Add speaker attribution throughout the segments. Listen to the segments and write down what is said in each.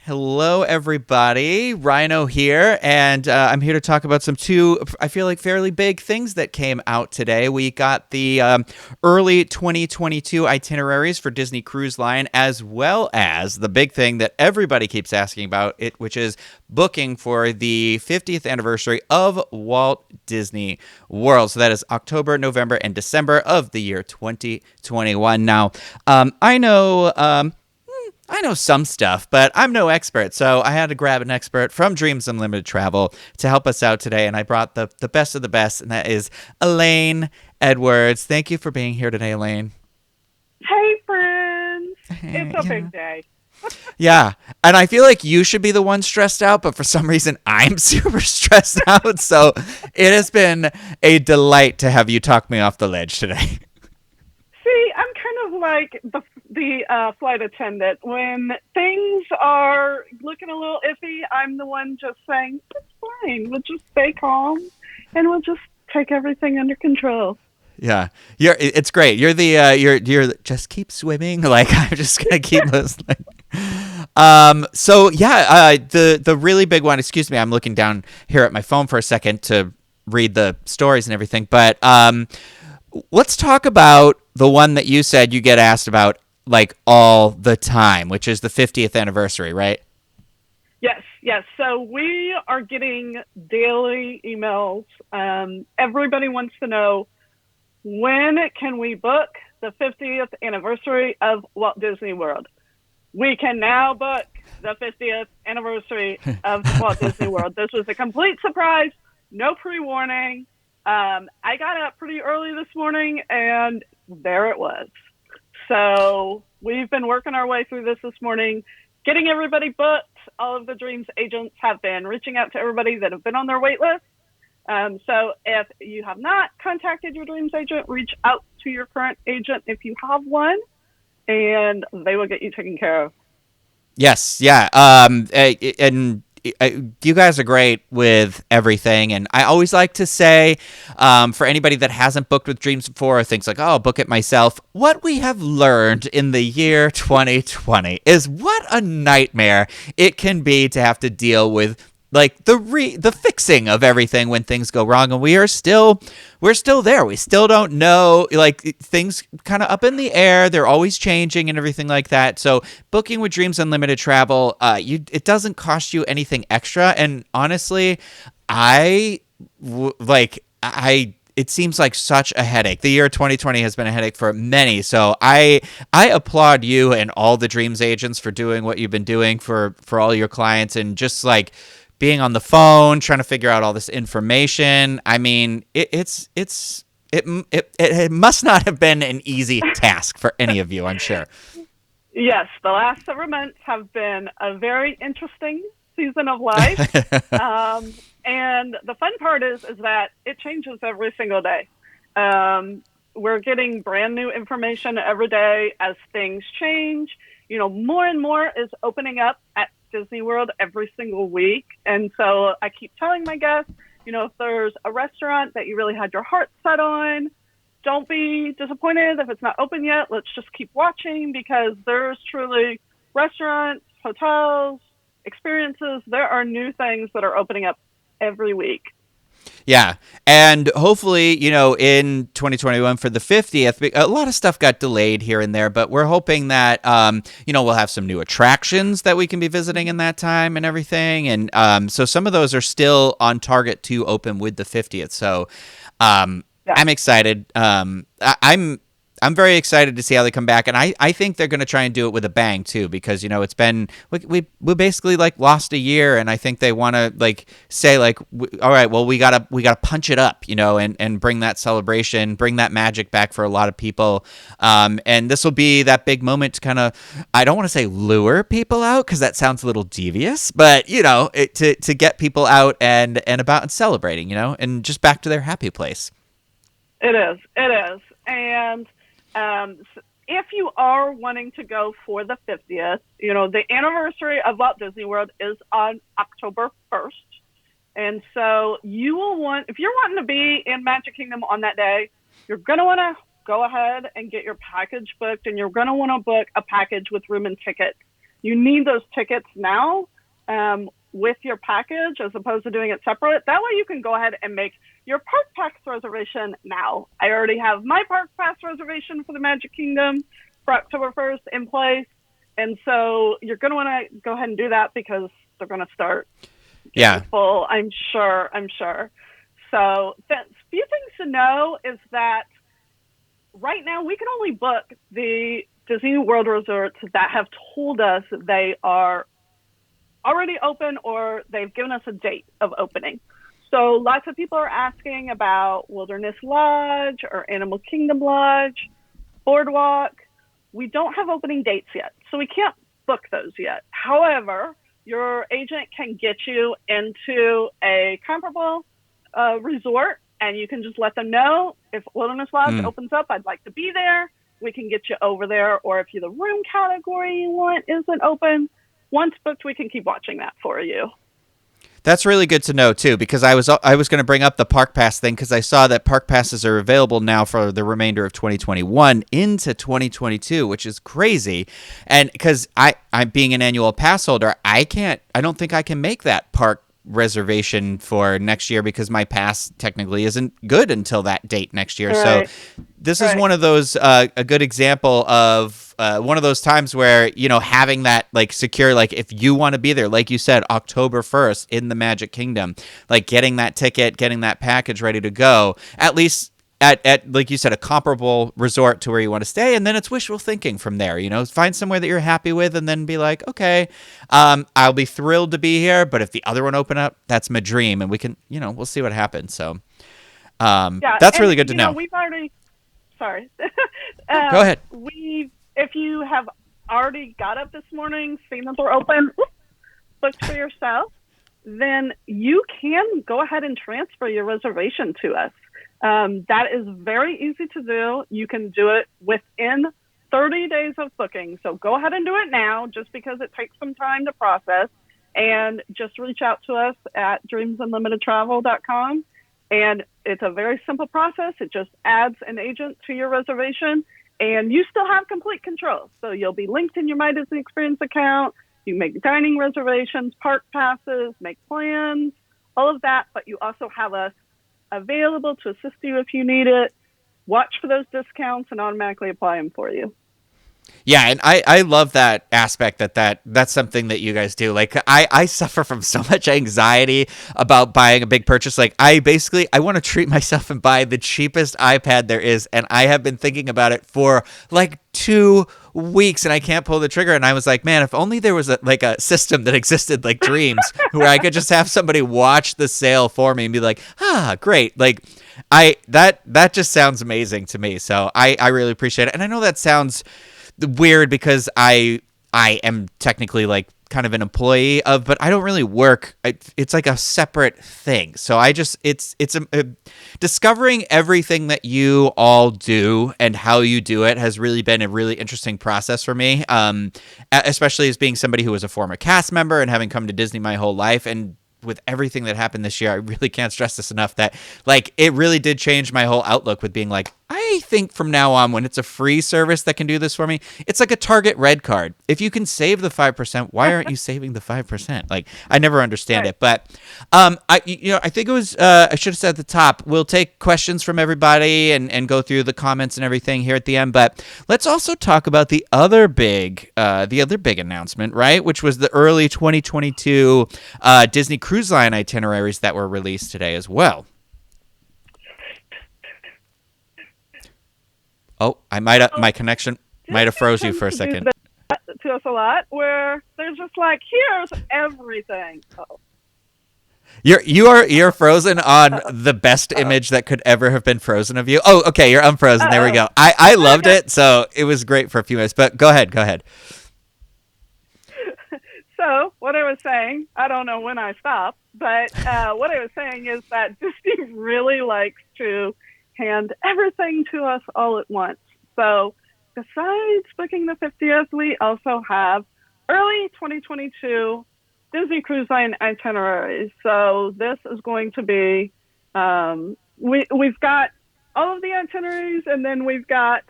Speaker 1: Hello, everybody. Ryno here, and I'm here to talk about I feel like, fairly big things that came out today. We got the early 2022 itineraries for Disney Cruise Line, as well as the big thing that everybody keeps asking about, which is booking for the 50th anniversary of Walt Disney World. So that is October, November, and December of the year 2021. Now, I know. I know some stuff, but I'm no expert, so I had to grab an expert from Dreams Unlimited Travel to help us out today, and I brought the best of the best, and that is Elaine Edwards. Thank you for being here today, Elaine.
Speaker 2: Hey, friends. It's a
Speaker 1: Yeah.
Speaker 2: big day.
Speaker 1: Yeah, and I feel like you should be the one stressed out, but for some reason I'm super stressed out, so it has been a delight to have you talk me off the ledge today.
Speaker 2: See, I'm kind of like the flight attendant. When things are looking a little iffy, I'm the one just saying, it's fine. We'll just stay calm and we'll just take everything under control.
Speaker 1: Yeah, it's great. You're just keep swimming. Like I'm just gonna keep listening. So yeah, the really big one. Excuse me, I'm looking down here at my phone for a second to read the stories and everything. But let's talk about the one that you said you get asked about like all the time, which is the 50th anniversary, right?
Speaker 2: Yes, yes. So we are getting daily emails. Everybody wants to know, when can we book the 50th anniversary of Walt Disney World? We can now book the 50th anniversary of Walt Disney World. This was a complete surprise, no pre-warning. I got up pretty early this morning, and there it was. So we've been working our way through this morning, getting everybody booked. All of the Dreams agents have been reaching out to everybody that have been on their wait list. So if you have not contacted your Dreams agent, reach out to your current agent if you have one, and they will get you taken care of.
Speaker 1: Yes, yeah. And you guys are great with everything. And I always like to say, for anybody that hasn't booked with Dreams before or thinks like, oh, I'll book it myself, what we have learned in the year 2020 is what a nightmare it can be to have to deal with like the fixing of everything when things go wrong, and we're still there. We still don't know, like things kind of up in the air. They're always changing and everything like that. So booking with Dreams Unlimited Travel, it doesn't cost you anything extra. And honestly, I like I. It seems like such a headache. The year 2020 has been a headache for many. So I applaud you and all the Dreams agents for doing what you've been doing for all your clients, and just like being on the phone trying to figure out all this information. I mean, it must not have been an easy task for any of you, I'm sure.
Speaker 2: Yes, the last several months have been a very interesting season of life. And the fun part is that it changes every single day. We're getting brand new information every day as things change. You know, more and more is opening up at Disney World every single week. And so I keep telling my guests, you know, if there's a restaurant that you really had your heart set on, don't be disappointed if it's not open yet. Let's just keep watching, because there's truly restaurants, hotels, experiences. There are new things that are opening up every week.
Speaker 1: Yeah. And hopefully, in 2021 for the 50th, a lot of stuff got delayed here and there, but we're hoping that, we'll have some new attractions that we can be visiting in that time and everything. And so some of those are still on target to open with the 50th. So
Speaker 2: Yeah.
Speaker 1: I'm excited. I'm very excited to see how they come back, and I think they're going to try and do it with a bang too, because it's been we basically like lost a year, and I think they want to like say like, all right, well we gotta punch it up, and bring that celebration, bring that magic back for a lot of people, and this will be that big moment to kind of, I don't want to say lure people out because that sounds a little devious, but to get people out and about and celebrating, and just back to their happy place.
Speaker 2: It is. It is. And if you are wanting to go for the 50th, the anniversary of Walt Disney World is on October 1st. And so you will want, if you're wanting to be in Magic Kingdom on that day, you're going to want to go ahead and get your package booked, and you're going to want to book a package with room and ticket. You need those tickets now with your package as opposed to doing it separate. That way you can go ahead and make your Park Pass reservation now. I already have my Park Pass reservation for the Magic Kingdom for October 1st in place. And so you're going to want to go ahead and do that because they're going to start full, I'm sure. So the few things to know is that right now we can only book the Disney World resorts that have told us they are already open or they've given us a date of opening. So lots of people are asking about Wilderness Lodge or Animal Kingdom Lodge, Boardwalk. We don't have opening dates yet, so we can't book those yet. However, your agent can get you into a comparable resort, and you can just let them know if Wilderness Lodge opens up, I'd like to be there. We can get you over there. Or if the room category you want isn't open, once booked, we can keep watching that for you.
Speaker 1: That's really good to know, too, because I was going to bring up the Park Pass thing because I saw that Park Passes are available now for the remainder of 2021 into 2022, which is crazy. And because I'm being an annual pass holder, I don't think I can make that park reservation for next year because my pass technically isn't good until that date next year.
Speaker 2: Right.
Speaker 1: So this is one of those, a good example of one of those times where, having that like secure, like if you want to be there, like you said, October 1st in the Magic Kingdom, like getting that ticket, getting that package ready to go, at least at like you said, a comparable resort to where you want to stay, and then it's wishful thinking from there. Find somewhere that you're happy with, and then be like, okay, I'll be thrilled to be here. But if the other one open up, that's my dream, and we can, we'll see what happens. So, that's really good to know.
Speaker 2: We've already, sorry,
Speaker 1: go ahead.
Speaker 2: If you have already got up this morning, seen that they're open, booked for yourself, then you can go ahead and transfer your reservation to us. That is very easy to do. You can do it within 30 days of booking. So go ahead and do it now, just because it takes some time to process. And just reach out to us at dreamsunlimitedtravel.com. And it's a very simple process. It just adds an agent to your reservation, and you still have complete control. So you'll be linked in your My Disney Experience account. You make dining reservations, park passes, make plans, all of that. But you also have us available to assist you if you need it. Watch for those discounts and automatically apply them for you.
Speaker 1: Yeah, and I love that aspect that's something that you guys do. Like I suffer from so much anxiety about buying a big purchase. Like I want to treat myself and buy the cheapest iPad there is, and I have been thinking about it for like 2 weeks and I can't pull the trigger. And I was like, man, if only there was a system that existed like Dreams where I could just have somebody watch the sale for me and be like, great. Like that just sounds amazing to me. So I really appreciate it. And I know that sounds weird because I am technically like kind of an employee of, but I don't really work. It's like a separate thing. So it's discovering everything that you all do and how you do it has really been a really interesting process for me. Especially as being somebody who was a former cast member and having come to Disney my whole life, and with everything that happened this year, I really can't stress this enough that like it really did change my whole outlook with being like, I think from now on, when it's a free service that can do this for me, it's like a Target Red card. If you can save the 5%, why aren't you saving the 5%? Like, I never understand it. But I think it was I should have said at the top, we'll take questions from everybody and go through the comments and everything here at the end. But let's also talk about the other big announcement, right? Which was the early 2022 Disney Cruise Line itineraries that were released today as well. Oh, my connection might have froze you for a second.
Speaker 2: To us a lot, where they're just like, here's everything. Oh.
Speaker 1: You're frozen on the best image that could ever have been frozen of you. Oh, okay, you're unfrozen. There we go. I loved it, so it was great for a few minutes. But go ahead.
Speaker 2: So what I was saying, I don't know when I stopped, but what I was saying is that Disney really likes to hand everything to us all at once. So besides booking the 50th, we also have early 2022 Disney Cruise Line itineraries. So this is going to be, we've got all of the itineraries, and then we've got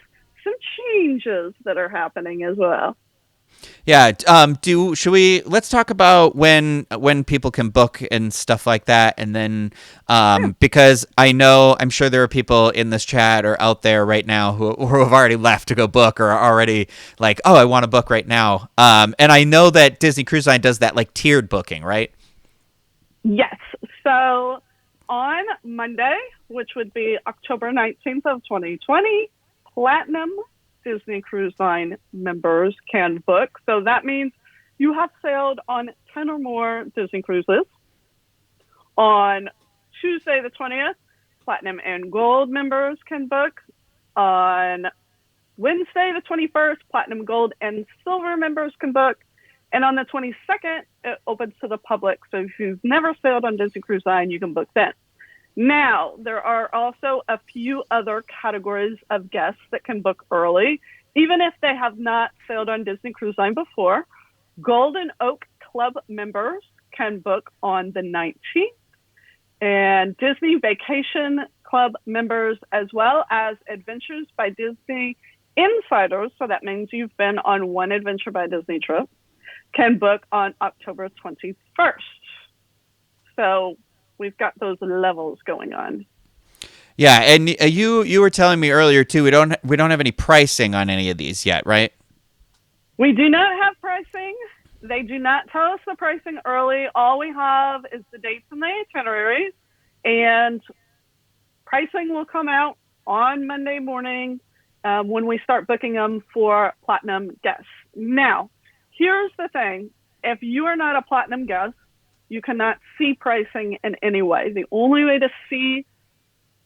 Speaker 2: some changes that are happening as well.
Speaker 1: Yeah. Should we let's talk about when people can book and stuff like that, and then
Speaker 2: Sure.
Speaker 1: because I'm sure there are people in this chat or out there right now who have already left to go book or are already like, oh, I want to book right now. And I know that Disney Cruise Line does that like tiered booking, right?
Speaker 2: Yes. So on Monday, which would be October 19th of 2020, Platinum Disney Cruise Line members can book. So that means you have sailed on 10 or more Disney cruises. On Tuesday the 20th, Platinum and Gold members can book. On Wednesday the 21st, Platinum, Gold, and Silver members can book. And on the 22nd, it opens to the public. So if you've never sailed on Disney Cruise Line, you can book then. Now, there are also a few other categories of guests that can book early, even if they have not sailed on Disney Cruise Line before. Golden Oak Club members can book on the 19th, and Disney Vacation Club members, as well as Adventures by Disney insiders, so that means you've been on one Adventure by Disney trip, can book on October 21st. So we've got those levels going on.
Speaker 1: Yeah, and you were telling me earlier too. We don't have any pricing on any of these yet, right?
Speaker 2: We do not have pricing. They do not tell us the pricing early. All we have is the dates and the itineraries, and pricing will come out on Monday morning when we start booking them for Platinum guests. Now, here's the thing. If you are not a Platinum guest, you cannot see pricing in any way. The only way to see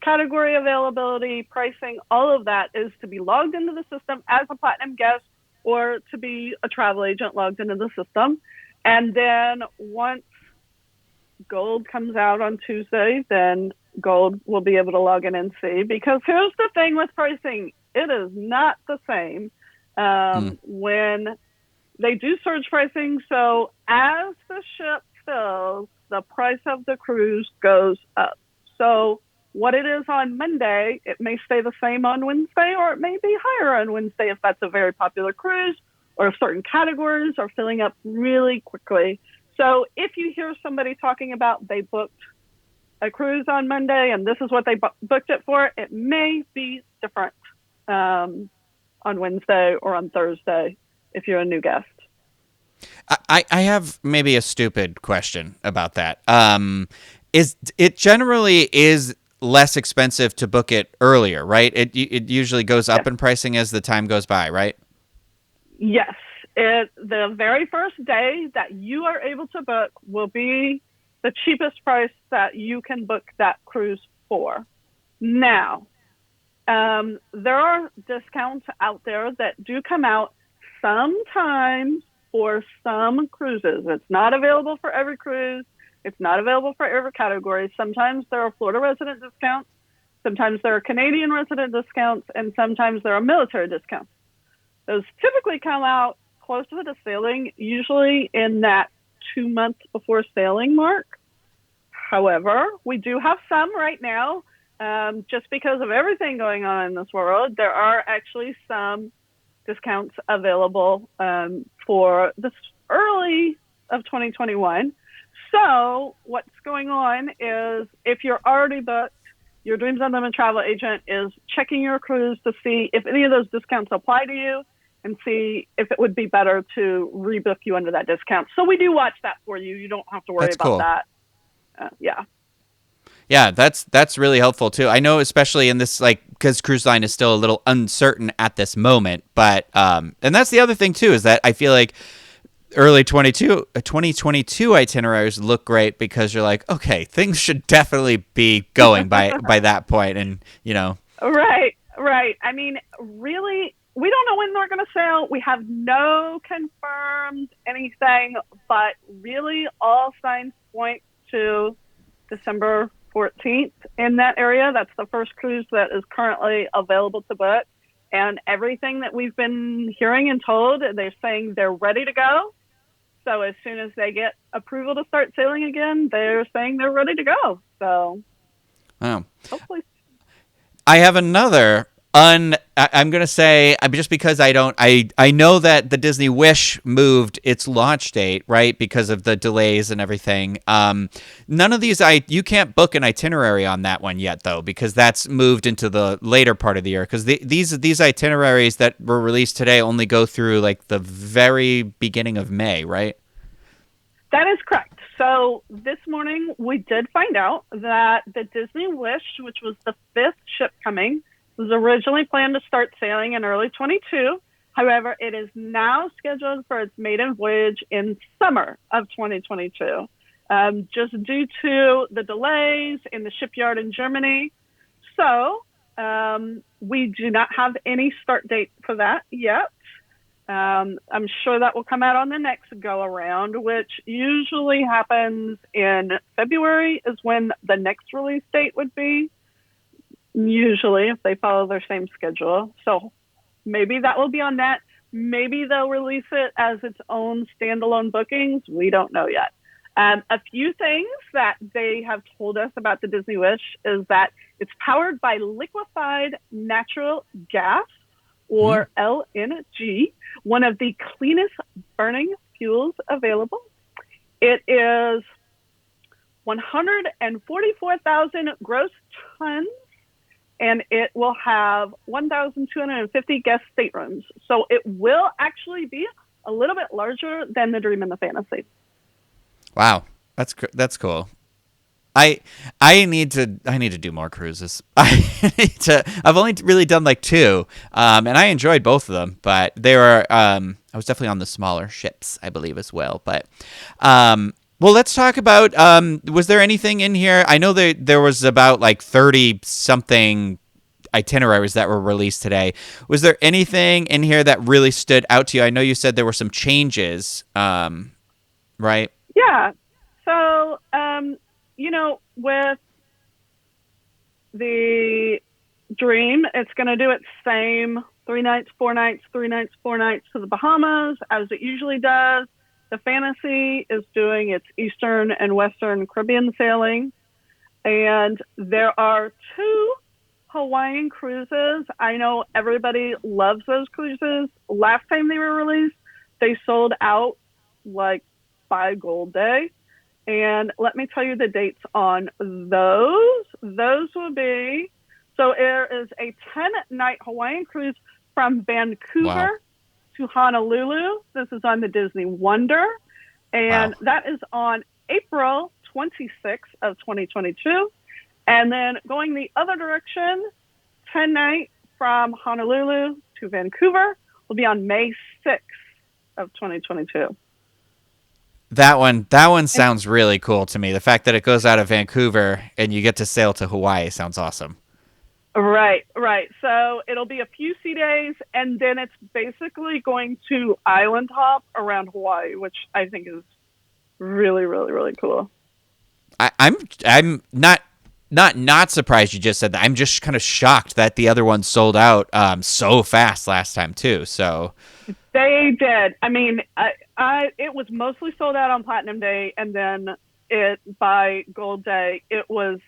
Speaker 2: category availability, pricing, all of that is to be logged into the system as a Platinum guest or to be a travel agent logged into the system. And then once Gold comes out on Tuesday, then Gold will be able to log in and see. Because here's the thing with pricing. It is not the same when they do surge pricing. So as the ship fills, the price of the cruise goes up. So what it is on Monday, it may stay the same on Wednesday, or it may be higher on Wednesday if that's a very popular cruise or if certain categories are filling up really quickly. So if you hear somebody talking about they booked a cruise on Monday and this is what they booked it for, it may be different on Wednesday or on Thursday if you're a new guest.
Speaker 1: I have maybe a stupid question about that. Is it generally is less expensive to book it earlier, right? It usually goes up in pricing as the time goes by, right?
Speaker 2: Yes. The very first day that you are able to book will be the cheapest price that you can book that cruise for. Now, there are discounts out there that do come out sometimes for some cruises. It's not available for every cruise. It's not available for every category. Sometimes there are Florida resident discounts. Sometimes there are Canadian resident discounts. And sometimes there are military discounts. Those typically come out close to the sailing, usually in that 2 months before sailing mark. However, we do have some right now. Just because of everything going on in this world, there are actually some discounts available for this early of 2021. So what's going on is if you're already booked, your Dreams Unlimited travel agent is checking your cruise to see if any of those discounts apply to you and see if it would be better to rebook you under that discount. So we do watch that for you. You don't have to worry
Speaker 1: That's
Speaker 2: about
Speaker 1: cool.
Speaker 2: that. Yeah.
Speaker 1: Yeah, that's really helpful too. I know, especially in this, like, because cruise line is still a little uncertain at this moment, but and that's the other thing too, is that I feel like early 2022 itineraries look great because you're like, okay, things should definitely be going by that point, and
Speaker 2: Right. I mean, really, we don't know when they're going to sail. We have no confirmed anything, but really all signs point to December 14th in that area. That's the first cruise that is currently available to book. And everything that we've been hearing and told, they're saying they're ready to go. So as soon as they get approval to start sailing again, they're saying they're ready to go. So
Speaker 1: wow.
Speaker 2: hopefully.
Speaker 1: I have another I'm gonna say just because I know that the Disney Wish moved its launch date, right, because of the delays and everything. None of these you can't book an itinerary on that one yet though, because that's moved into the later part of the year. Because these itineraries that were released today only go through like the very beginning of May, right?
Speaker 2: That is correct. So this morning we did find out that the Disney Wish, which was the fifth ship coming, was originally planned to start sailing in early 22. However, it is now scheduled for its maiden voyage in summer of 2022, just due to the delays in the shipyard in Germany. So we do not have any start date for that yet. I'm sure that will come out on the next go around, which usually happens in February is when the next release date would be, usually if they follow their same schedule. So maybe that will be on that. Maybe they'll release it as its own standalone bookings. We don't know yet. A few things that they have told us about the Disney Wish is that it's powered by liquefied natural gas, or LNG, one of the cleanest burning fuels available. It is 144,000 gross tons, and it will have 1,250 guest staterooms. So it will actually be a little bit larger than the Dream and the Fantasy.
Speaker 1: Wow, that's cool. I need to do more cruises. I've only really done like two, and I enjoyed both of them, but they were I was definitely on the smaller ships, I believe, as well. But well, let's talk about was there anything in here? I know there was about like 30 something itineraries that were released today. Was there anything in here that really stood out to you? I know you said there were some changes, right?
Speaker 2: Yeah. So with the Dream, it's going to do its same 3 nights, 4 nights, 3 nights, 4 nights to the Bahamas, as it usually does. The Fantasy is doing its Eastern and Western Caribbean sailing. And there are 2 Hawaiian cruises. I know everybody loves those cruises. Last time they were released, they sold out like by Gold Day. And let me tell you the dates on those. Those will be, so there is a 10-night Hawaiian cruise from Vancouver to Honolulu. This is on the Disney Wonder. And that is on April 26th of 2022. And then going the other direction, 10-night from Honolulu to Vancouver will be on May 6th of 2022.
Speaker 1: That one sounds really cool to me. The fact that it goes out of Vancouver and you get to sail to Hawaii sounds awesome.
Speaker 2: Right. So it'll be a few sea days, and then it's basically going to island hop around Hawaii, which I think is really, really, really cool.
Speaker 1: I'm not surprised you just said that. I'm just kind of shocked that the other one sold out so fast last time too. So
Speaker 2: they did. I mean, it was mostly sold out on Platinum Day, and then by Gold Day it was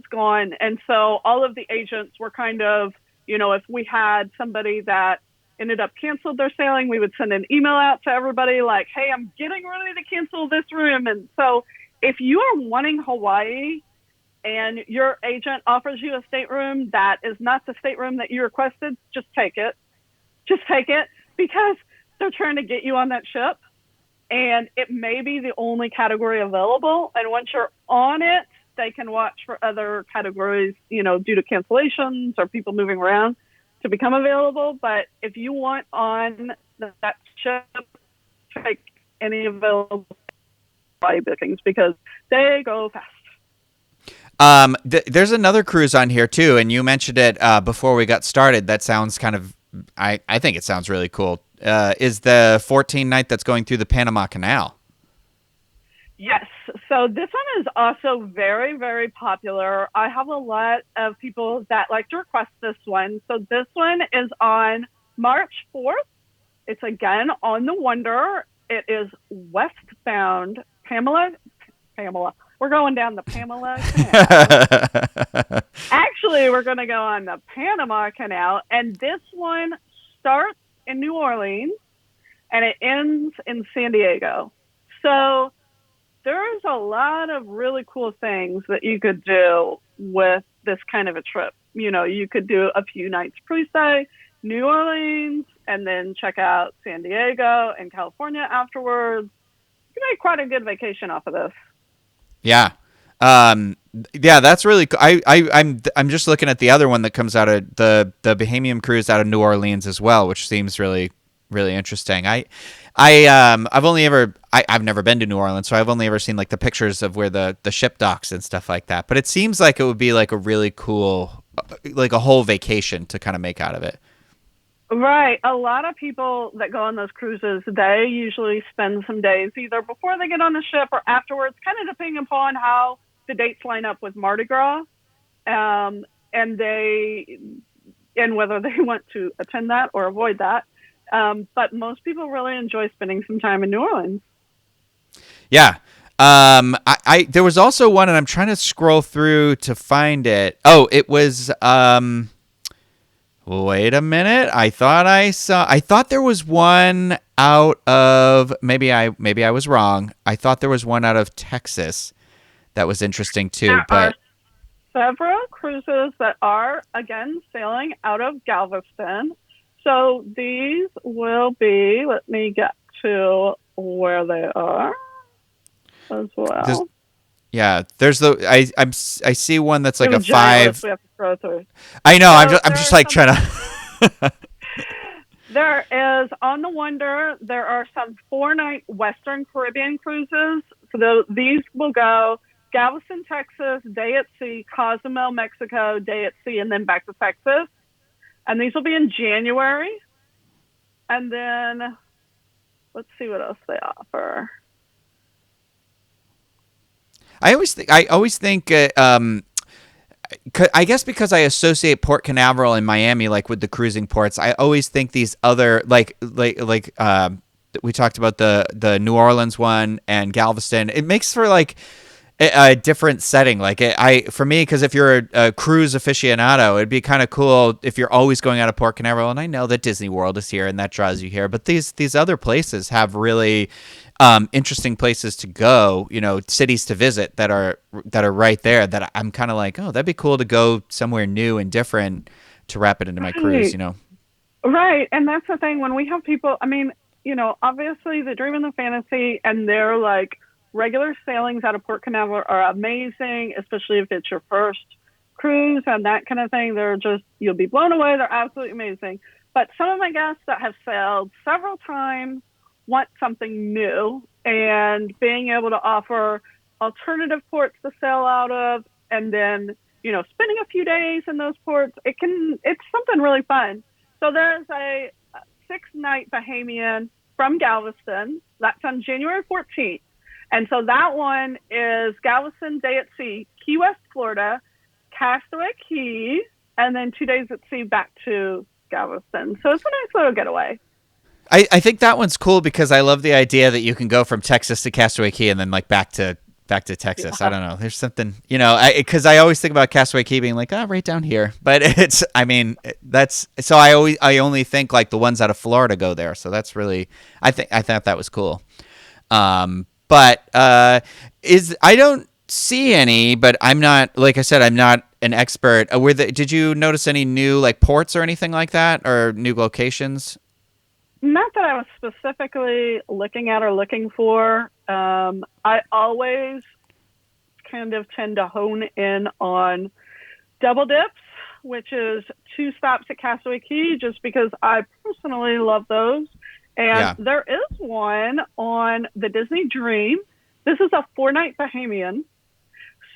Speaker 2: gone. And so all of the agents were kind of, if we had somebody that ended up canceled their sailing, we would send an email out to everybody like, hey, I'm getting ready to cancel this room. And so if you are wanting Hawaii and your agent offers you a stateroom that is not the stateroom that you requested, just take it. Because they're trying to get you on that ship, and it may be the only category available. And once you're on it, they can watch for other categories, due to cancellations or people moving around to become available. But if you want on that ship, take any available bookings because they go fast.
Speaker 1: There's another cruise on here too, and you mentioned it before we got started. That sounds kind of, I think it sounds really cool. Is the 14-night that's going through the Panama Canal?
Speaker 2: Yes. So this one is also very, very popular. I have a lot of people that like to request this one. So this one is on March 4th. It's again on the Wonder. It is westbound Pamela we're going down the Pamela Canal. Actually, we're going to go on the Panama Canal, and this one starts in New Orleans and it ends in San Diego. So there's a lot of really cool things that you could do with this kind of a trip. You know, you could do a few nights pre-stay, New Orleans, and then check out San Diego and California afterwards. You can make quite a good vacation off of this.
Speaker 1: Yeah. Yeah, that's really cool. I'm just looking at the other one that comes out of the Bahamian cruise out of New Orleans as well, which seems really interesting. I've never been to New Orleans, so I've only ever seen like the pictures of where the ship docks and stuff like that. But it seems like it would be like a really cool, like a whole vacation to kind of make out of it.
Speaker 2: Right. A lot of people that go on those cruises, they usually spend some days either before they get on the ship or afterwards, kind of depending upon how the dates line up with Mardi Gras, and whether they want to attend that or avoid that. But most people really enjoy spending some time in New Orleans.
Speaker 1: Yeah. I there was also one, and I'm trying to scroll through to find it. Oh, it was wait a minute. I thought there was one out of maybe I was wrong. I thought there was one out of Texas that was interesting too,
Speaker 2: There
Speaker 1: but
Speaker 2: are several cruises that are again sailing out of Galveston. So these will be, let me get to where they are as well.
Speaker 1: There's I see one that's like a 5.
Speaker 2: We have to scroll through.
Speaker 1: I know.
Speaker 2: So
Speaker 1: I'm just like trying to.
Speaker 2: There is on the Wonder. There are some 4-night Western Caribbean cruises. So these will go Galveston, Texas, day at sea, Cozumel, Mexico, day at sea, and then back to Texas. And these will be in January. And then let's see what else they offer.
Speaker 1: I always think I guess because I associate Port Canaveral and Miami like with the cruising ports, I always think these other like we talked about the New Orleans one and Galveston. It makes for like a different setting. Like for me, because if you're a cruise aficionado, it'd be kind of cool if you're always going out of Port Canaveral. And I know that Disney World is here and that draws you here, but these other places have really interesting places to go. You know, cities to visit that are right there. That I'm kind of like, oh, that'd be cool to go somewhere new and different to wrap it into my cruise. You know,
Speaker 2: right. And that's the thing when we have people. I mean, you know, obviously the dream and the fantasy, and they're like. Regular sailings out of Port Canaveral are amazing, especially if it's your first cruise and that kind of thing. They're just, you'll be blown away. They're absolutely amazing. But some of my guests that have sailed several times want something new, and being able to offer alternative ports to sail out of, and then, you know, spending a few days in those ports, it's something really fun. So there's a 6-night Bahamian from Galveston. That's on January 14th. And so that one is Galveston, day at sea, Key West, Florida, Castaway Cay, and then 2 days at sea back to Galveston. So it's a nice little getaway.
Speaker 1: I think that one's cool because I love the idea that you can go from Texas to Castaway Cay and then like back to Texas. Yeah. I don't know. There's something, you know, because I always think about Castaway Cay being like, right down here. But it's, I mean, that's, so I only think like the ones out of Florida go there. So that's really, I thought that was cool. But I don't see any, but I'm not, like I said, I'm not an expert. Did you notice any new like ports or anything like that, or new locations?
Speaker 2: Not that I was specifically looking at or looking for. I always kind of tend to hone in on double dips, which is 2 stops at Castaway Cay, just because I personally love those. And There is one on the Disney Dream. This is a 4-night Bahamian.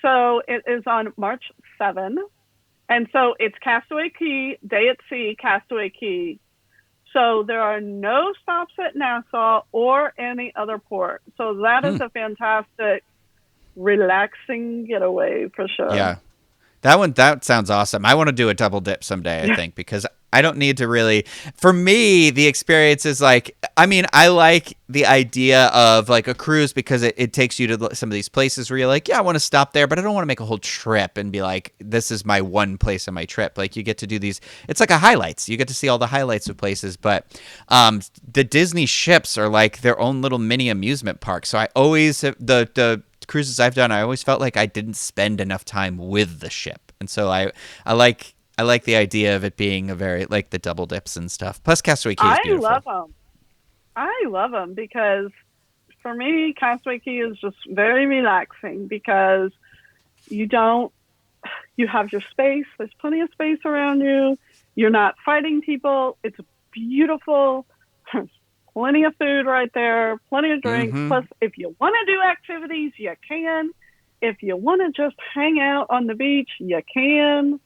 Speaker 2: So it is on March 7. And so it's Castaway Cay, day at sea, Castaway Cay. So there are no stops at Nassau or any other port. So that is a fantastic, relaxing getaway for sure.
Speaker 1: Yeah. That sounds awesome. I want to do a double dip someday, I think, because I don't need to really. For me, the experience is like, I mean, I like the idea of like a cruise because it takes you to some of these places where you're like, yeah, I want to stop there, but I don't want to make a whole trip and be like, this is my one place on my trip. Like you get to do these, it's like a highlights. You get to see all the highlights of places, but the Disney ships are like their own little mini amusement park. So I always the cruises I've done, I always felt like I didn't spend enough time with the ship, and so I like the idea of it being a very like the double dips and stuff. Plus, Castaway Cay is
Speaker 2: I
Speaker 1: beautiful.
Speaker 2: love them. I love them because for me, Castaway Cay is just very relaxing because you don't, you have your space. There's plenty of space around you. You're not fighting people. It's beautiful. There's plenty of food right there, plenty of drinks.
Speaker 1: Mm-hmm.
Speaker 2: Plus, if you want to do activities, you can. If you want to just hang out on the beach, you can.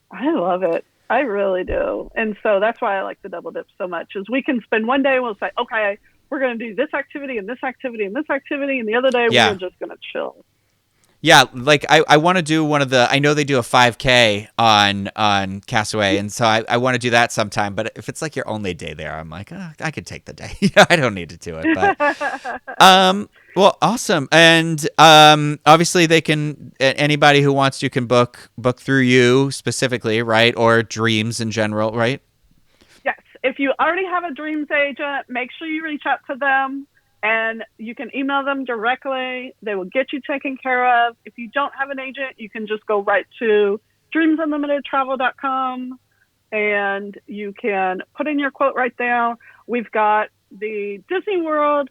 Speaker 2: I love it. I really do. And so that's why I like the double dip so much is we can spend one day and we'll say, okay, we're going to do this activity and this activity and this activity. And the other day
Speaker 1: Yeah.
Speaker 2: we're just going to chill.
Speaker 1: Yeah, like I want to do one of the. I know they do a 5K on Castaway, and so I want to do that sometime. But if it's like your only day there, I'm like, oh, I could take the day. I don't need to do it. But well, awesome, and obviously they can. Anybody who wants to can book through you specifically, right, or Dreams in general, right?
Speaker 2: Yes. If you already have a Dreams agent, make sure you reach out to them. And you can email them directly. They will get you taken care of. If you don't have an agent, you can just go right to dreamsunlimitedtravel.com and you can put in your quote right there. We've got the Disney World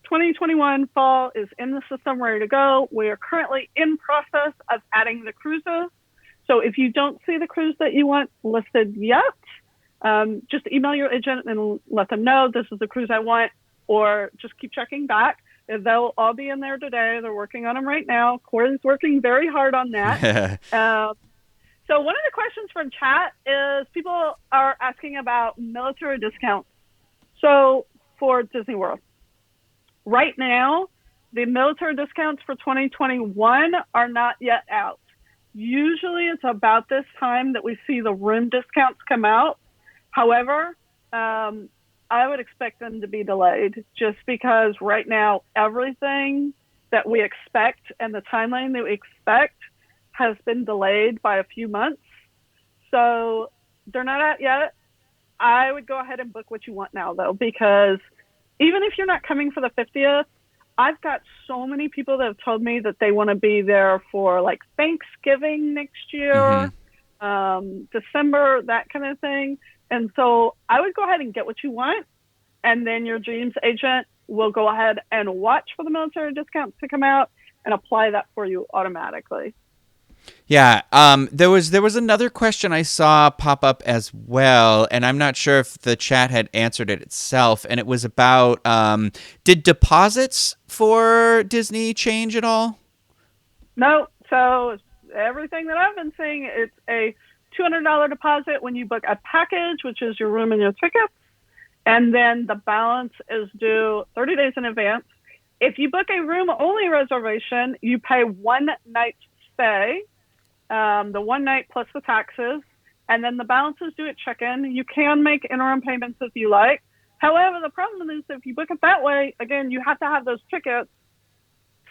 Speaker 2: 2021 fall is in the system, ready to go. We are currently in process of adding the cruises. So if you don't see the cruise that you want listed yet, just email your agent and let them know this is the cruise I want. Or just keep checking back. They'll all be in there today. They're working on them right now. Corey's working very hard on that. So one of the questions from chat is people are asking about military discounts. So for Disney World, right now, the military discounts for 2021 are not yet out. Usually it's about this time that we see the room discounts come out. However, I would expect them to be delayed just because right now everything that we expect and the timeline that we expect has been delayed by a few months. So they're not out yet. I would go ahead and book what you want now though, because even if you're not coming for the 50th, I've got so many people that have told me that they want to be there for like Thanksgiving next year, December, that kind of thing. And so I would go ahead and get what you want, and then your Dreams agent will go ahead and watch for the military discounts to come out and apply that for you automatically.
Speaker 1: Yeah, there was another question I saw pop up as well, and I'm not sure if the chat had answered it itself, and it was about did deposits for Disney change at all?
Speaker 2: No, so everything that I've been seeing, it's a $200 deposit when you book a package, which is your room and your tickets, and then the balance is due 30 days in advance. If you book a room-only reservation, you pay one night stay, the one night plus the taxes, and then the balance is due at check-in. You can make interim payments if you like. However, the problem is if you book it that way, again, you have to have those tickets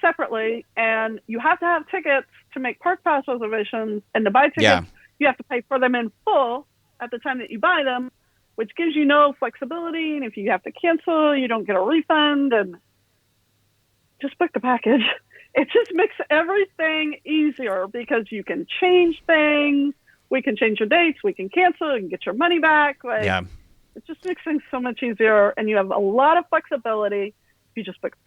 Speaker 2: separately, and you have to have tickets to make park pass reservations, and to buy tickets, you have to pay for them in full at the time that you buy them, which gives you no flexibility. And if you have to cancel, you don't get a refund. And just book the package. It just makes everything easier because you can change things. We can change your dates. We can cancel and get your money back. It just makes things so much easier, and you have a lot of flexibility if you just book the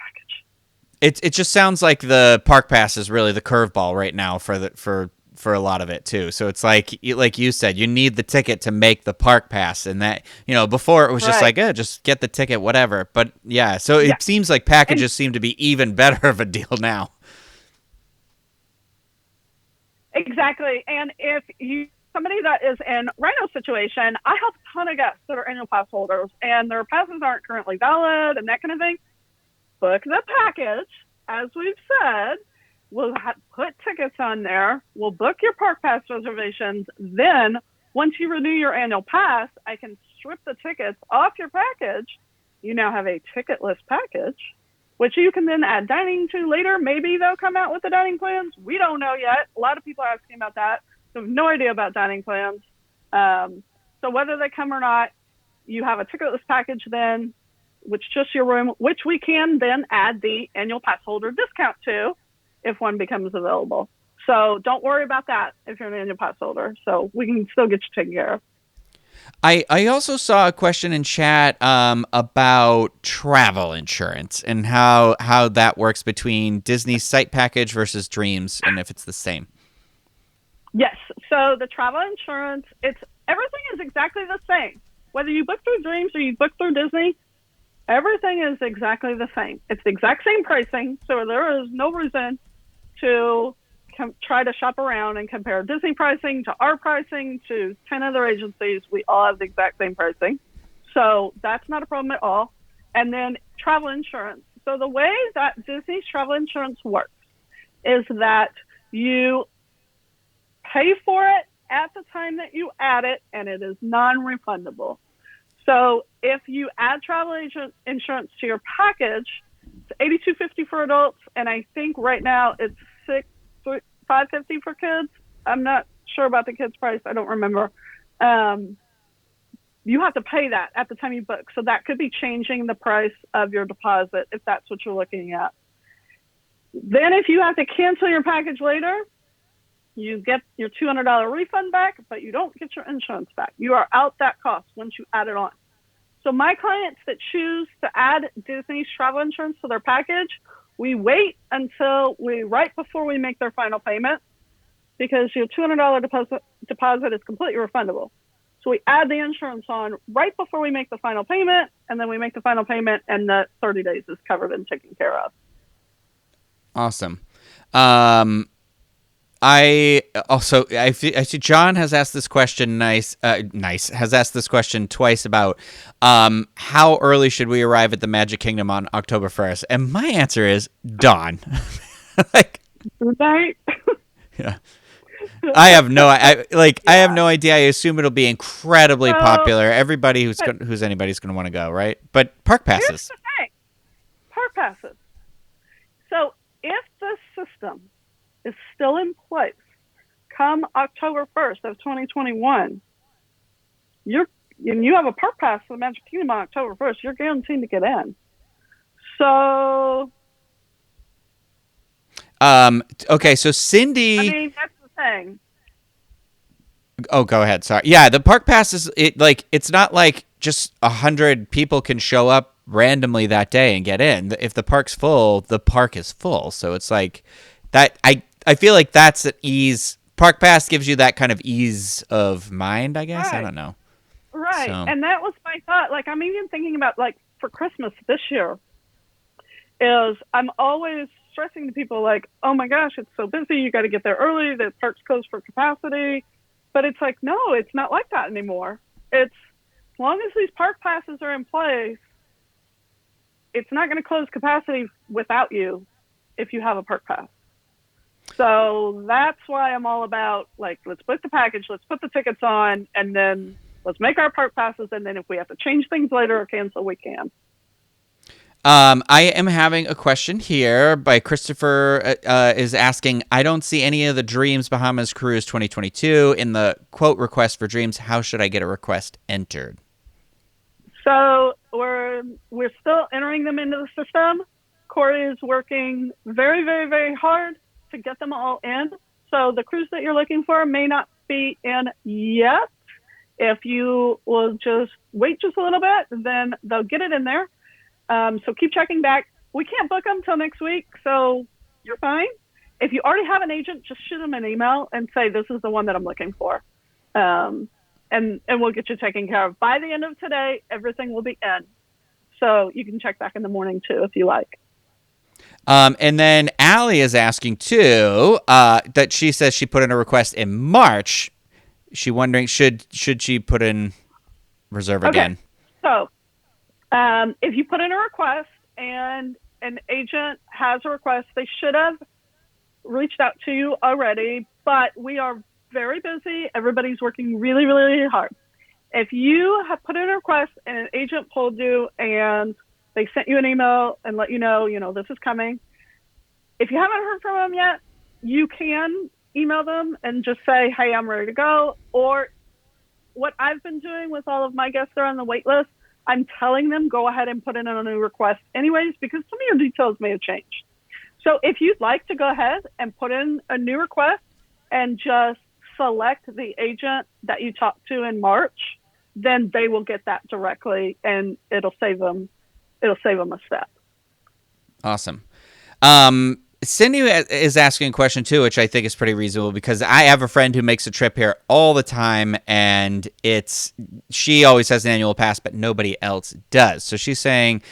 Speaker 2: package.
Speaker 1: It just sounds like the park pass is really the curveball right now for a lot of it too. So it's like you said, you need the ticket to make the park pass, and that, before it was just like, just get the ticket, whatever. But yeah, so it seems like packages seem to be even better of a deal now.
Speaker 2: Exactly. And if you somebody that is in Ryno's situation, I have a ton of guests that are annual pass holders and their passes aren't currently valid and that kind of thing. Book the package, as we've said, We'll put tickets on there. We'll book your park pass reservations. Then, once you renew your annual pass, I can strip the tickets off your package. You now have a ticketless package, which you can then add dining to later. Maybe they'll come out with the dining plans. We don't know yet. A lot of people are asking about that. So, have no idea about dining plans. So, whether they come or not, you have a ticketless package then, which is just your room, which we can then add the annual pass holder discount to if one becomes available. So don't worry about that if you're an annual pass holder. So we can still get you taken care of.
Speaker 1: I also saw a question in chat about travel insurance and how that works between Disney's site package versus Dreams, and if it's the same.
Speaker 2: Yes. So the travel insurance, everything is exactly the same. Whether you book through Dreams or you book through Disney, everything is exactly the same. It's the exact same pricing, so there is no reason to try to shop around and compare Disney pricing to our pricing to 10 other agencies. We all have the exact same pricing. So that's not a problem at all. And then travel insurance. So the way that Disney's travel insurance works is that you pay for it at the time that you add it, and it is non-refundable. So if you add travel insurance to your package, it's $82.50 for adults, and I think right now it's $5.50 for kids. I'm not sure about the kids' price. I don't remember. You have to pay that at the time you book, so that could be changing the price of your deposit if that's what you're looking at. Then if you have to cancel your package later, you get your $200 refund back, but you don't get your insurance back. You are out that cost once you add it on. So my clients that choose to add Disney's travel insurance to their package, we wait until right before we make their final payment, because your $200 deposit is completely refundable. So we add the insurance on right before we make the final payment, and then we make the final payment, and the 30 days is covered and taken care of.
Speaker 1: Awesome. I see John has asked this question. Has asked this question twice about how early should we arrive at the Magic Kingdom on October 1st, and my answer is dawn. Like,
Speaker 2: right?
Speaker 1: Yeah. I have no idea. I assume it'll be incredibly popular. Everybody who's anybody's going to want to go, right? But park passes.
Speaker 2: Here's the thing. Park passes. So if the system is still in place come October 1st of 2021, you have a park pass for the Magic Kingdom on October 1st, you're guaranteed to get in. So
Speaker 1: okay, so Cindy,
Speaker 2: I mean, that's the thing.
Speaker 1: Oh, go ahead. Sorry. Yeah, the park pass is it's not like just 100 people can show up randomly that day and get in. If the park's full, the park is full. So it's like that. I feel like that's an ease. Park pass gives you that kind of ease of mind, I guess.
Speaker 2: Right.
Speaker 1: I don't know.
Speaker 2: Right.
Speaker 1: So.
Speaker 2: And that was my thought. Like, I'm even thinking about, like, for Christmas this year, is I'm always stressing to people, like, oh my gosh, it's so busy. You got to get there early. The park's closed for capacity. But it's like, no, it's not like that anymore. It's, as long as these park passes are in place, it's not going to close capacity without you if you have a park pass. So that's why I'm all about, like, let's book the package, let's put the tickets on, and then let's make our park passes, and then if we have to change things later or cancel, we can.
Speaker 1: I am having a question here by Christopher is asking, I don't see any of the Dreams Bahamas Cruise 2022 in the quote request for Dreams. How should I get a request entered?
Speaker 2: So we're still entering them into the system. Corey is working very, very, very hard to get them all in. So the cruise that you're looking for may not be in yet. If you will just wait just a little bit, then they'll get it in there. So keep checking back. We can't book them till next week, so you're fine. If you already have an agent, just shoot them an email and say, this is the one that I'm looking for. And we'll get you taken care of. By the end of today, everything will be in. So you can check back in the morning, too, if you like.
Speaker 1: And then Allie is asking, too, that she says she put in a request in March. She's wondering, should she put in reserve again?
Speaker 2: So if you put in a request and an agent has a request, they should have reached out to you already, but we are very busy. Everybody's working really, really hard. If you have put in a request and an agent pulled you and they sent you an email and let you know, this is coming. If you haven't heard from them yet, you can email them and just say, hey, I'm ready to go. Or what I've been doing with all of my guests that are on the wait list, I'm telling them go ahead and put in a new request anyways, because some of your details may have changed. So if you'd like to go ahead and put in a new request and just select the agent that you talked to in March, then they will get that directly and it'll save them a step.
Speaker 1: Awesome. Cindy is asking a question too, which I think is pretty reasonable, because I have a friend who makes a trip here all the time, and she always has an annual pass, but nobody else does. So she's saying,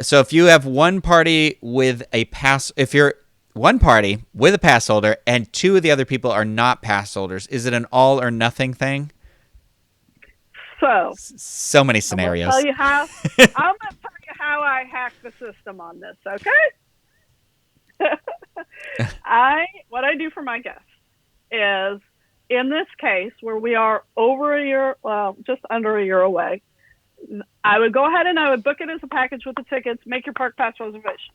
Speaker 1: so if you have one party with a pass, if you're one party with a pass holder and two of the other people are not pass holders, is it an all or nothing thing? So many scenarios.
Speaker 2: I'm gonna tell you how I hacked the system on this. Okay. What I do for my guests is, in this case where we are over a year, well, just under a year away, I would go ahead and I would book it as a package with the tickets, make your park pass reservation.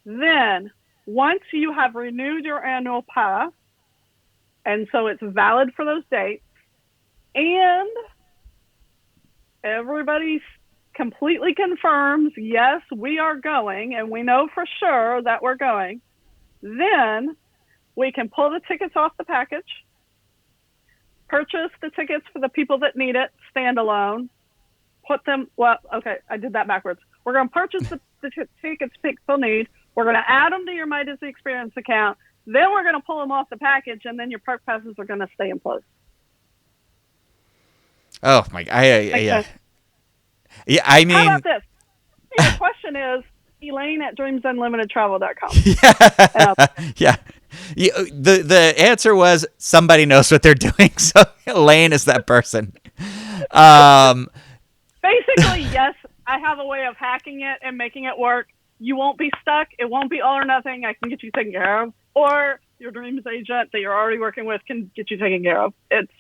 Speaker 2: Then once you have renewed your annual pass, and so it's valid for those dates, and everybody completely confirms, yes, we are going, and we know for sure that we're going, then we can pull the tickets off the package, purchase the tickets for the people that need it, standalone, put them, I did that backwards. We're going to purchase the tickets people need. We're going to add them to your My Disney Experience account. Then we're going to pull them off the package, and then your park passes are going to stay in place.
Speaker 1: Oh, my God. Yeah. Yeah, I mean...
Speaker 2: How about this? Your question is Elaine at dreamsunlimitedtravel.com.
Speaker 1: Yeah. The answer was somebody knows what they're doing, so Elaine is that person.
Speaker 2: Basically, yes, I have a way of hacking it and making it work. You won't be stuck. It won't be all or nothing. I can get you taken care of. Or your dreams agent that you're already working with can get you taken care of.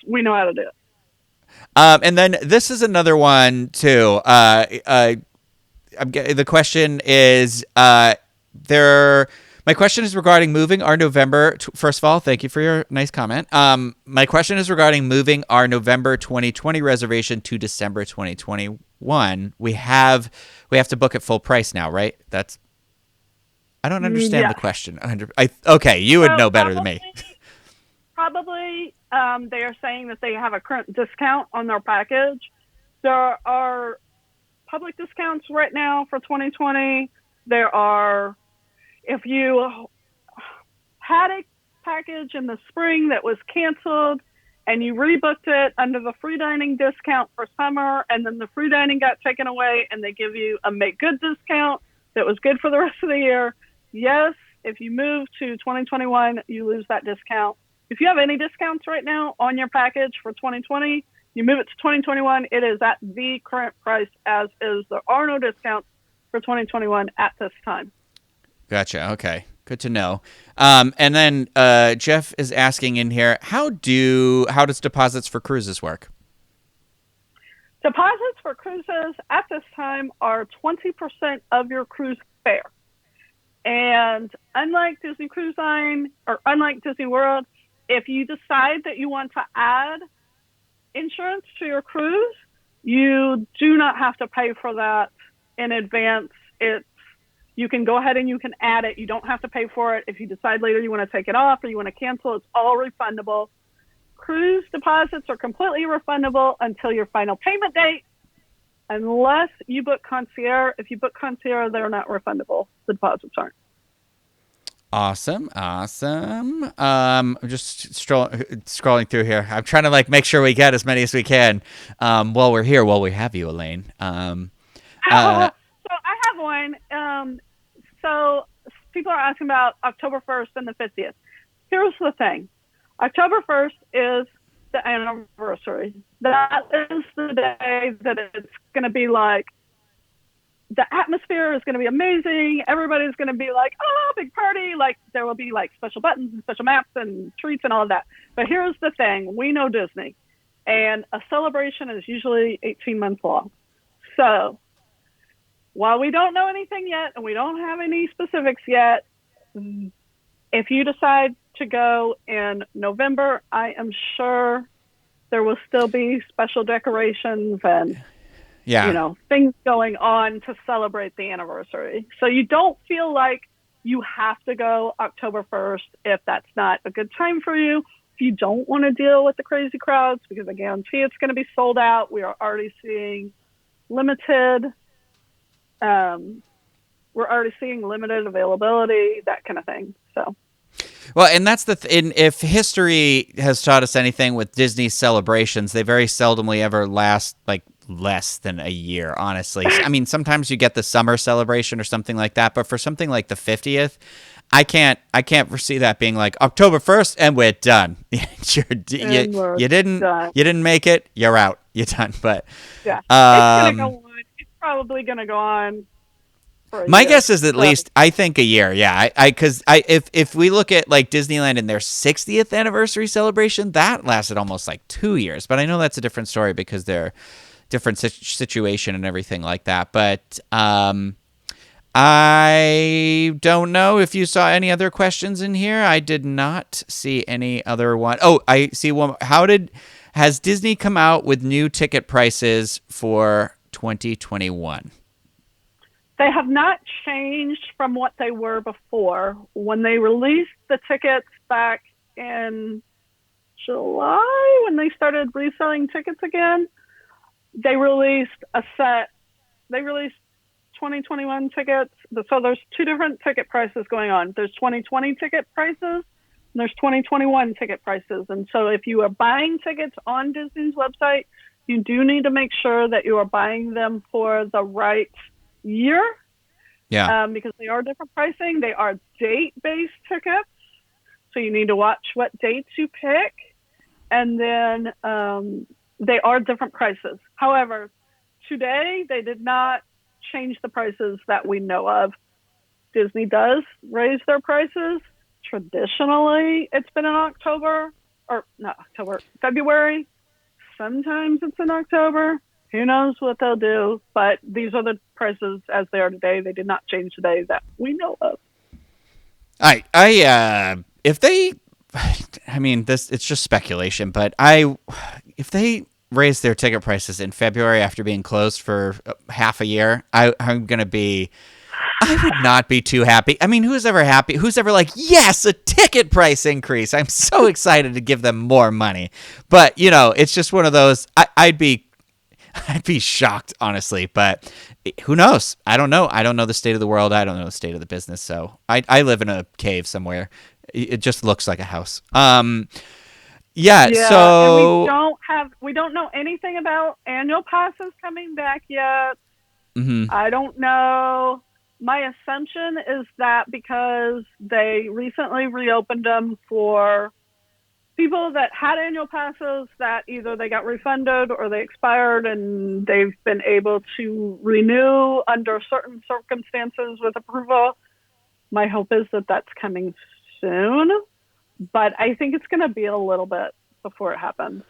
Speaker 2: We know how to do it.
Speaker 1: And then this is another one too. The question is, my question is regarding moving our November. First of all, thank you for your nice comment. My question is regarding moving our November 2020 reservation to December 2021. We have to book at full price now, right? I don't understand the question. Okay, you would know better than me.
Speaker 2: Probably they are saying that they have a current discount on their package. There are public discounts right now for 2020. There are, if you had a package in the spring that was canceled and you rebooked it under the free dining discount for summer, and then the free dining got taken away and they give you a make good discount that was good for the rest of the year. Yes, if you move to 2021, you lose that discount. If you have any discounts right now on your package for 2020, you move it to 2021, it is at the current price as is. There are no discounts for 2021 at this time.
Speaker 1: Gotcha. Okay. Good to know. And then Jeff is asking in here, how does deposits for cruises work?
Speaker 2: Deposits for cruises at this time are 20% of your cruise fare. And unlike Disney Cruise Line or unlike Disney World, if you decide that you want to add insurance to your cruise, you do not have to pay for that in advance. You can go ahead and you can add it. You don't have to pay for it. If you decide later you want to take it off or you want to cancel, it's all refundable. Cruise deposits are completely refundable until your final payment date, unless you book concierge. If you book concierge, they're not refundable. The deposits aren't.
Speaker 1: Awesome. I'm just scrolling through here. I'm trying to make sure we get as many as we can while we're here, while we have you, Elaine.
Speaker 2: So I have one. So people are asking about October 1st and the 50th. Here's the thing. October 1st is the anniversary. That is the day that it's going to be like the atmosphere is going to be amazing. Everybody's going to be like, oh, big party. Like, there will be like special buttons and special maps and treats and all of that. But here's the thing. We know Disney, and a celebration is usually 18 months long. So while we don't know anything yet and we don't have any specifics yet, if you decide to go in November, I am sure there will still be special decorations and things going on to celebrate the anniversary. So you don't feel like you have to go October 1st if that's not a good time for you. If you don't want to deal with the crazy crowds, because I guarantee it's going to be sold out. We are already seeing limited availability, that kind of thing. So.
Speaker 1: Well, and that's if history has taught us anything with Disney celebrations, they very seldomly ever last like less than a year, honestly. I mean, sometimes you get the summer celebration or something like that, but for something like the 50th, I can't foresee that being like October 1st and we're done. You didn't make it, you're out. You're done. But
Speaker 2: yeah. It's gonna go on. It's probably gonna go on.
Speaker 1: My guess is at least, I think, a year. Yeah, because if we look at like Disneyland and their 60th anniversary celebration, that lasted almost like 2 years. But I know that's a different story because they're different situation and everything like that. But I don't know if you saw any other questions in here. I did not see any other one. Oh, I see one. Has Disney come out with new ticket prices for 2021?
Speaker 2: They have not changed from what they were before. When they released the tickets back in July, when they started reselling tickets again, they released 2021 tickets. So there's two different ticket prices going on. There's 2020 ticket prices, and there's 2021 ticket prices. And so if you are buying tickets on Disney's website, you do need to make sure that you are buying them for the right year, because they are different pricing. They are date-based tickets, so you need to watch what dates you pick, and then they are different prices. However, today they did not change the prices that we know of. Disney does raise their prices. Traditionally, it's been in February. Sometimes it's in October. Who knows what they'll do, but these are the prices as they are today. They did not change today that we know of.
Speaker 1: It's just speculation, but if they raise their ticket prices in February after being closed for half a year, I would not be too happy. I mean, who's ever happy? Who's ever like, yes, a ticket price increase? I'm so excited to give them more money. But, it's just one of those, I'd be shocked, honestly, but who knows? I don't know. I don't know the state of the world. I don't know the state of the business. So I live in a cave somewhere. It just looks like a house. So
Speaker 2: and we don't know anything about annual passes coming back yet.
Speaker 1: Mm-hmm.
Speaker 2: I don't know. My assumption is that because they recently reopened them for people that had annual passes, that either they got refunded or they expired, and they've been able to renew under certain circumstances with approval. My hope is that that's coming soon, but I think it's going to be a little bit before it happens.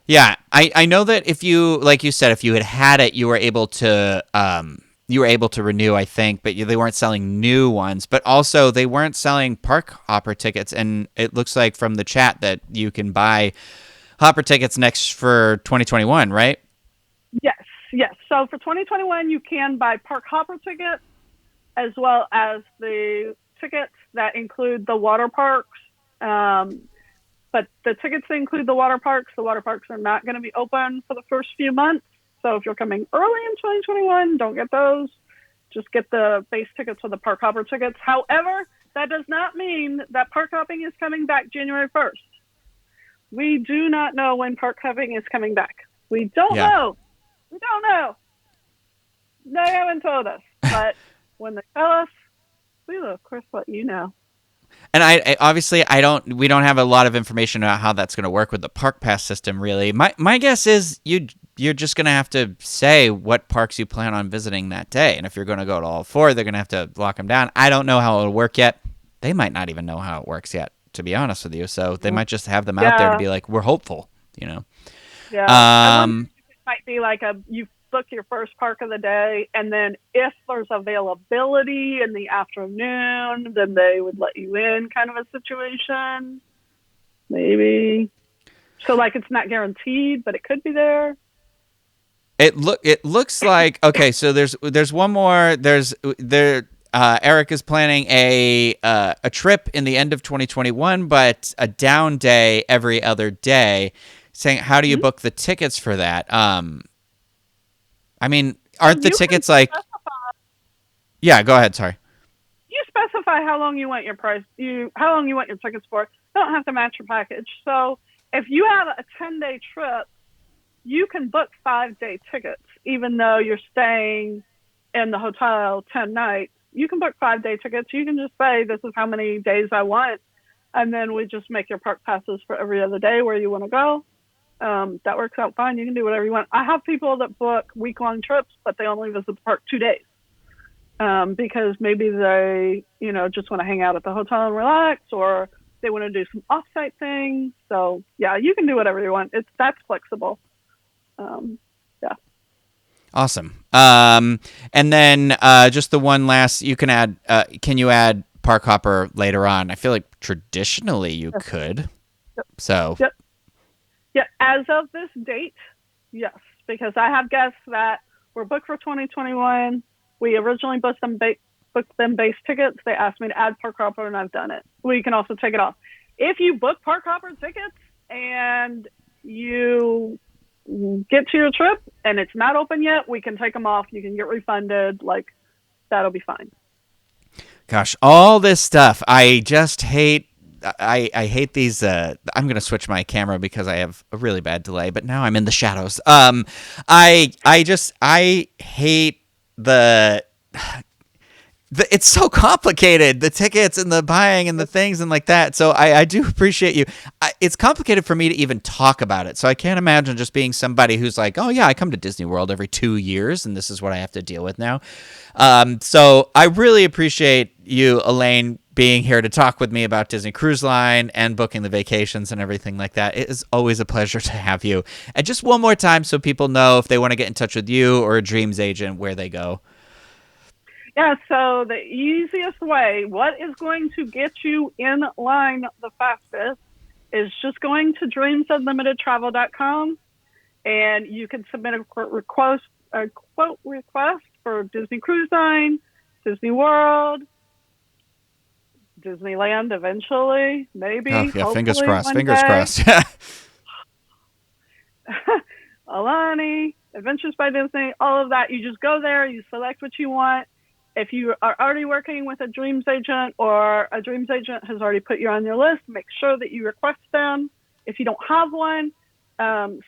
Speaker 1: Yeah, I know that if you, like you said, if you had it, you were able to renew, I think, but they weren't selling new ones. But also, they weren't selling park hopper tickets, and it looks like from the chat that you can buy hopper tickets next for 2021, right?
Speaker 2: Yes. So for 2021, you can buy park hopper tickets as well as the tickets that include the water parks. But the tickets that include the water parks are not going to be open for the first few months. So if you're coming early in 2021, don't get those. Just get the base tickets or the park hopper tickets. However, that does not mean that park hopping is coming back January 1st. We do not know when park hopping is coming back. We don't know. We don't know. They haven't told us. But when they tell us, we will, of course, let you know.
Speaker 1: And we don't have a lot of information about how that's going to work with the park pass system, really. My guess is you you're just going to have to say what parks you plan on visiting that day. And if you're going to go to all four, they're going to have to lock them down. I don't know how it'll work yet. They might not even know how it works yet, to be honest with you. So they might just have them out there to be like, we're hopeful, you know.
Speaker 2: Yeah. I wonder if it might be like you book your first park of the day, and then if there's availability in the afternoon, then they would let you in, kind of a situation. Maybe. So like it's not guaranteed, but it could be there.
Speaker 1: It looks like okay. So there's one more. Eric is planning a trip in the end of 2021, but a down day every other day. Saying, how do you book the tickets for that? I mean, aren't the tickets like? Yeah, go ahead. Sorry.
Speaker 2: You specify how long you want your how long you want your tickets for. Don't have to match your package. So if you have a 10-day trip, you can book 5-day tickets, even though you're staying in the hotel 10 nights. You can book 5-day tickets. You can just say, this is how many days I want. And then we just make your park passes for every other day where you want to go. That works out fine. You can do whatever you want. I have people that book week-long trips, but they only visit the park 2 days. Because maybe they, just want to hang out at the hotel and relax, or they want to do some off-site things. So yeah, you can do whatever you want. That's flexible. Yeah.
Speaker 1: Awesome. And then just the one last, you can add. Can you add Park Hopper later on? I feel like traditionally you could.
Speaker 2: Yep.
Speaker 1: So.
Speaker 2: Yep. Yeah. As of this date, yes, because I have guests that were booked for 2021. We originally booked them base tickets. They asked me to add Park Hopper, and I've done it. We can also take it off. If you book Park Hopper tickets and you get to your trip and it's not open yet, we can take them off. You can get refunded. Like, that'll be fine. Gosh,
Speaker 1: all this stuff. I just hate. I hate these. I'm going to switch my camera because I have a really bad delay. But now I'm in the shadows. I hate it's so complicated, the tickets and the buying and the things and like that. So I do appreciate you. It's complicated for me to even talk about it. So I can't imagine just being somebody who's like, oh yeah, I come to Disney World every 2 years and this is what I have to deal with now. So I really appreciate you, Elaine, being here to talk with me about Disney Cruise Line and booking the vacations and everything like that. It is always a pleasure to have you. And just one more time so people know if they want to get in touch with you or a Dreams agent, where they go.
Speaker 2: Yeah, so the easiest way, what is going to get you in line the fastest, is just going to dreamsunlimitedtravel.com, and you can submit a quote request for Disney Cruise Line, Disney World, Disneyland eventually, maybe.
Speaker 1: Oh, yeah, fingers crossed.
Speaker 2: Alani, Adventures by Disney, all of that. You just go there, you select what you want. If you are already working with a Dreams agent, or a Dreams agent has already put you on your list, make sure that you request them. If you don't have one,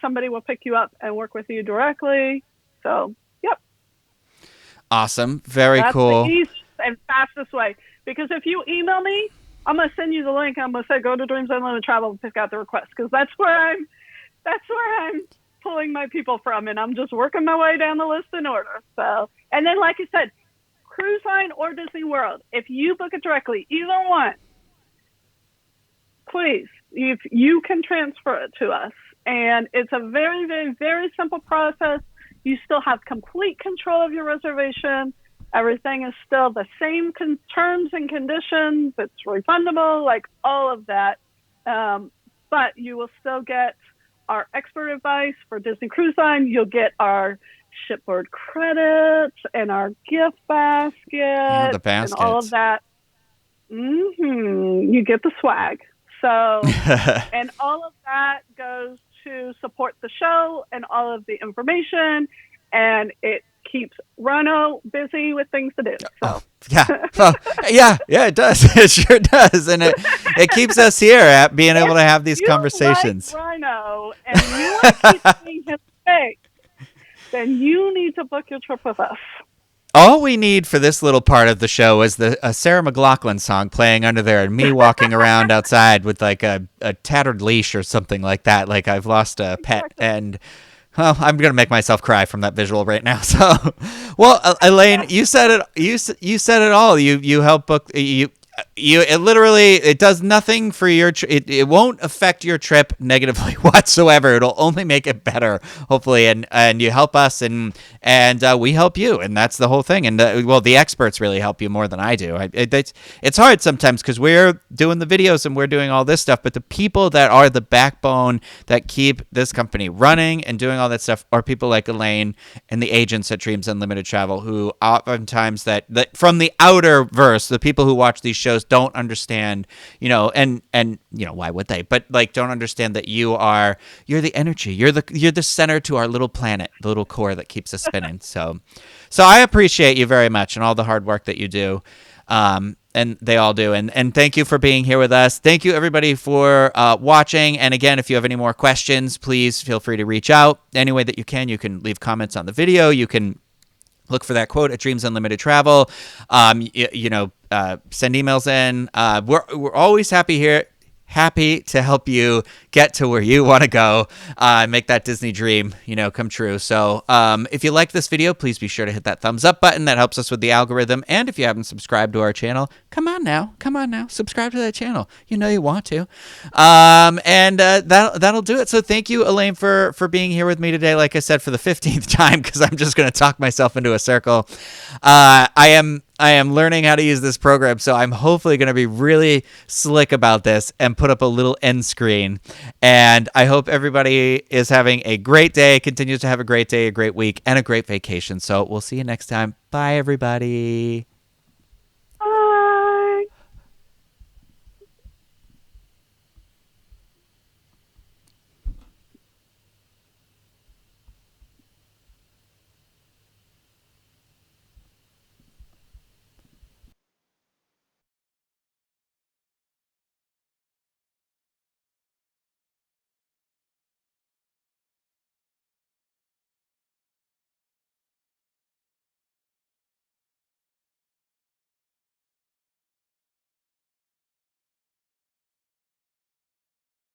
Speaker 2: somebody will pick you up and work with you directly. So, yep.
Speaker 1: Awesome. Very cool.
Speaker 2: That's the easiest and fastest way. Because if you email me, I'm going to send you the link. I'm going to say, go to Dreams Unlimited Travel and pick out the request. Because that's where I'm pulling my people from. And I'm just working my way down the list in order. So, and then, like I said, Cruise Line or Disney World, if you book it directly, either one, please, if you can transfer it to us. And it's a very, very, very simple process. You still have complete control of your reservation. Everything is still the same terms and conditions. It's refundable, like all of that. But you will still get our expert advice for Disney Cruise Line. You'll get our shipboard credits and our gift basket,
Speaker 1: the baskets,
Speaker 2: and all of that. You get the swag. So, and all of that goes to support the show and all of the information, and it keeps Ryno busy with things to do. So.
Speaker 1: Yeah, it does. It sure does, and it keeps us here at being able to have these conversations.
Speaker 2: Like Ryno, and you want to keep seeing his face, then you need to book your trip with us.
Speaker 1: All we need for this little part of the show is a Sarah McLachlan song playing under there, and me walking around outside with like a tattered leash or something like that, like I've lost a pet, and Well, I'm gonna make myself cry from that visual right now. So, well, Elaine, you said it. You said it all. You help book you. It literally it does nothing for your. It won't affect your trip negatively whatsoever. It'll only make it better, hopefully. And you help us, and we help you, and that's the whole thing. And well, the experts really help you more than I do. It's hard sometimes because we're doing the videos and we're doing all this stuff, but the people that are the backbone that keep this company running and doing all that stuff are people like Elaine and the agents at Dreams Unlimited Travel, who oftentimes that from the outer verse, the people who watch these shows don't understand, and why would they? But like, don't understand that you're the energy, you're the center to our little planet, the little core that keeps us spinning. So I appreciate you very much and all the hard work that you do. And they all do. And thank you for being here with us. Thank you, everybody, for watching. And again, if you have any more questions, please feel free to reach out any way that you can. You can leave comments on the video. You can look for that quote at Dreams Unlimited Travel. Send emails in. We're always happy to help you get to where you want to go, make that Disney dream, come true. So if you like this video, please be sure to hit that thumbs up button. That helps us with the algorithm. And if you haven't subscribed to our channel, come on now, subscribe to that channel. You want to. That'll do it. So thank you, Elaine, for being here with me today. Like I said, for the 15th time, because I'm just going to talk myself into a circle. I am learning how to use this program, so I'm hopefully going to be really slick about this and put up a little end screen. And I hope everybody is having a great day, continues to have a great day, a great week, and a great vacation. So we'll see you next time. Bye, everybody.